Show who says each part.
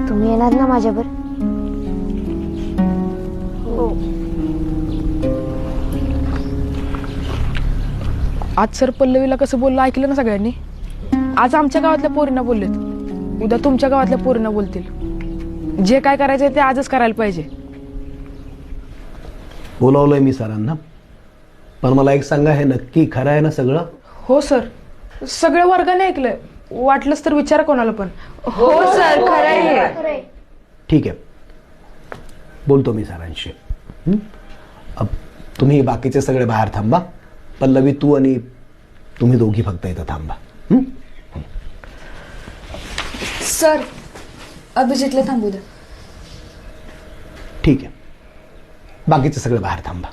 Speaker 1: तुम्ही येणार ना माझ्यावर? हो.
Speaker 2: आज सर पल्लवीला कसं बोललं ऐकलं ना सगळ्यांनी? आज आमच्या गावातल्या पोरींना बोललेत, उद्या तुमच्या गावातल्या पोरींना बोलतील. जे काय करायचंय ते आजच करायला पाहिजे.
Speaker 3: बोलावलंय मी सरांना, पण मला एक सांगा, हे नक्की खरं आहे ना सगळं?
Speaker 2: हो सर, सगळ्या वर्गाने ऐकलंय. वाटलंच तर विचारा कोणाला पण.
Speaker 4: हो सर, खरं आहे.
Speaker 3: ठीक आहे, बोलतो मी सरांशी. अब तुम्ही बाकीचे सगळे बाहेर थांबा. पल्लवी, तू आणि तुम्ही दोघी फक्त इथं थांबा.
Speaker 4: सर, अभिजितला थांबू द्या.
Speaker 3: ठीक आहे, बाकीचे सगळे बाहेर थांबा.